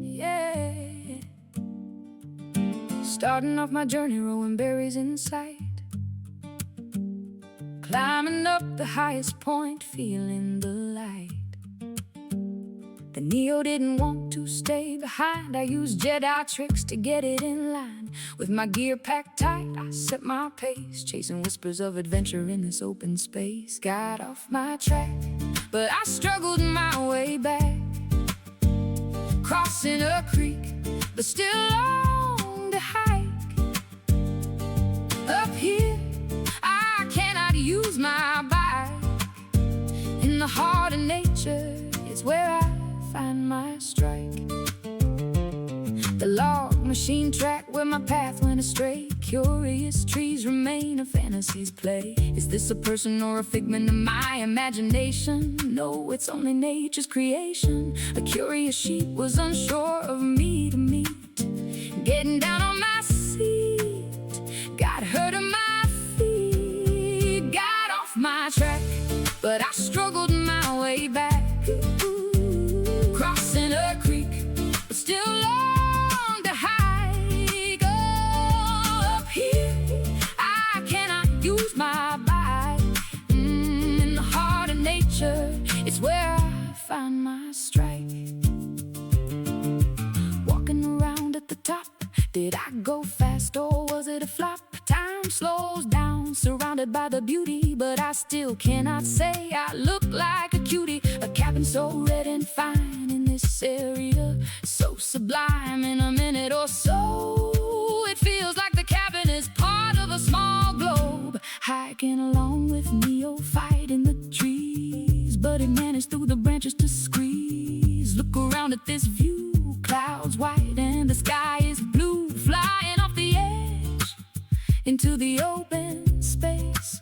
Yeah. Starting off my journey, rolling berries in sight, climbing up the highest point, feeling the light. The Neo didn't want to stay behind. I used Jedi tricks to get it in line. With my gear packed tight, I set my pace, chasing whispers of adventure in this open space. Got off my track, but I struggled my way back, crossing a creek, but still long to hike. Up here, I cannot use my bike. In the heart of nature, it's where I find my strike. The log machine track where my path went astray. Curious trees remain a fantasy's play. Is this a person or a figment of my imagination? No, it's only nature's creation. A curious sheep was unsure of me to meet, getting down on my seat, got hurt on my feet. Got off my track, but I struggled my way back, crossing a creek, but still long to hike. Up here, I cannot use my bike. In the heart of nature, it's where I find my strike. Walking around at the top, did I go fast or was it a flop? Time slows down, surrounded by the beauty, but I still cannot say I look like a cutie. A cabin so red and fine in this area, so sublime. In a minute or so, it feels like the cabin is part of a small globe. Hiking along with Neo, fighting the trees, but it managed through the branches to squeeze. Look around at this view, clouds white and the sky is blue, flying off the edge into the open space,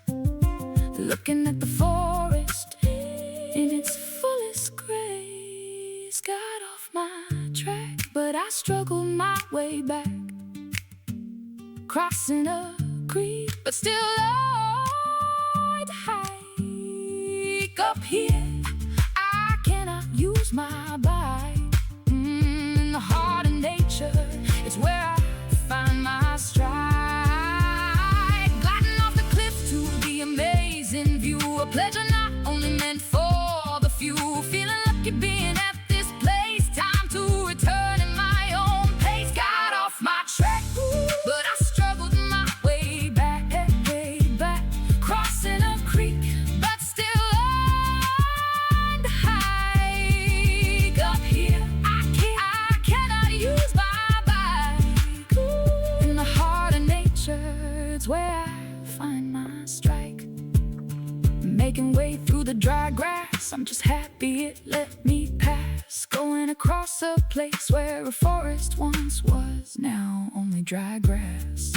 looking at the forest in its fullest grace. Got off my track, but I struggled my way back, crossing a creek, but still long to hike. Up here, I cannot use my bike. In the heart of nature, it's where I find my stride. A pleasure not only meant for the few. Feeling lucky being at this place. Time to return in my own pace. Got off my track, but I struggled my way back, crossing a creek, but still on the hike. Up here, I cannot use my bike. In the heart of nature, it's where I find my strike. Making way through the dry grass, I'm just happy it let me pass. Going across a place where a forest once was, now only dry grass.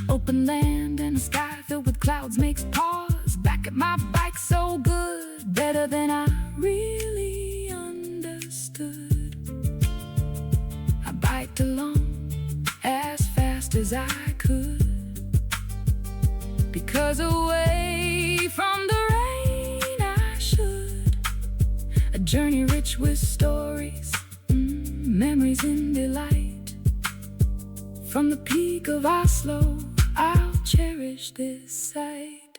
Open land and a sky filled with clouds makes pause. Back at my bike so good, better than I really understood. I biked along as fast as I could, because away from the rain I should. A journey rich with stories, memories and delight. From the peak of Oslo, I'll cherish this sight.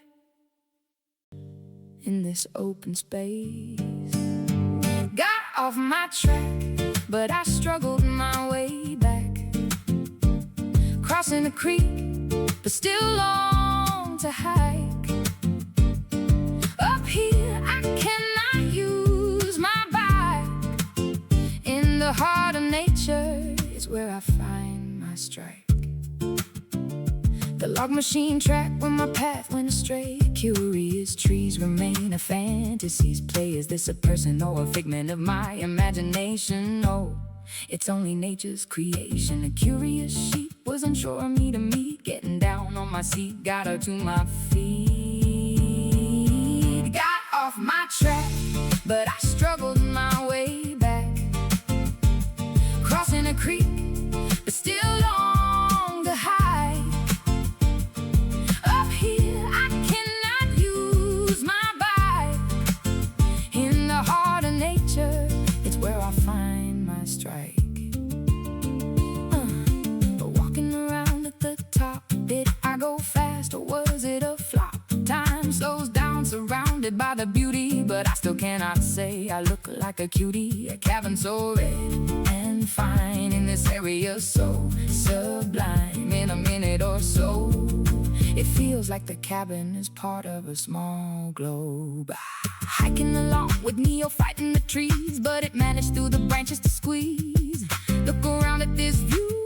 In this open space, got off my track, but I struggled my way back, crossing a creek, but still long to hike. Up here, I cannot use my bike. In the heart of nature is where I find my strike. The log machine track where my path went astray. Curious trees remain a fantasy's play. Is this a person or a figment of my imagination? No, it's only nature's creation. A curious sheep was unsure of me to meet, getting down on my seat, got her to my feet. Got off my track, but I struggled my way back, crossing a creek, but still long to hike. Up here, I surrounded by the beauty, but I still cannot say I look like a cutie. A cabin so red and fine in this area, so sublime. In a minute or so, it feels like the cabin is part of a small globe. Hiking along with neophyte in the trees, but it managed through the branches to squeeze. Look around at this view,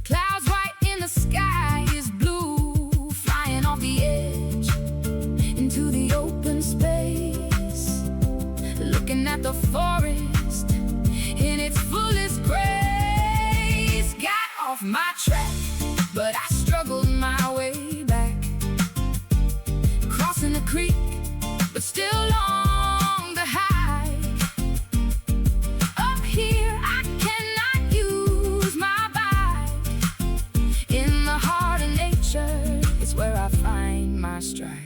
clouds white in the sky is blue. Flying off the edge into the open space, looking at the forest in its fullest grace. Got off my track, but I struggled my way back, crossing the creek, but still on the hike. Up here I cannot use my bike. In the heart of nature, it's where I find my strike.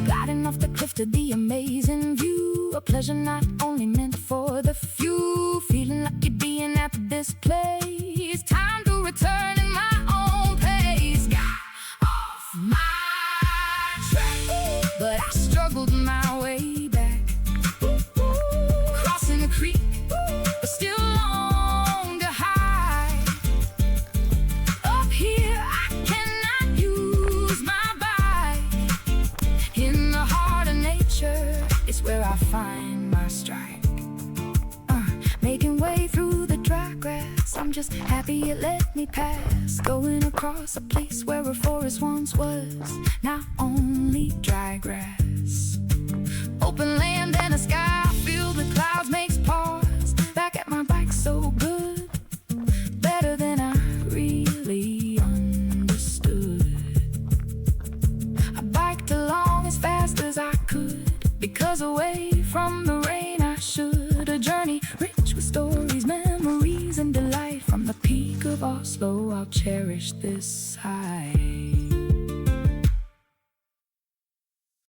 Gliding off the cliff to the amazing view, a pleasure not only meant for the few. Feeling lucky being at this place, time to return in my own pace. Got off my track, but I struggled my way back, crossing the creek, but still on the high. Up here I cannot use my bike. In the heart of nature, it's where I find my strike. Making way through the dry grass, I'm just happy it let me pass. Going across a place where a forest once was, now only dry grass. Open land and a sky filled with clouds makes pause. Back at my bike so good, better than I really understood. I biked along as fast as I could, because away from the rain I should. A journey rich with stories, memories, and delight. From the peak of Oslo, I'll cherish this high.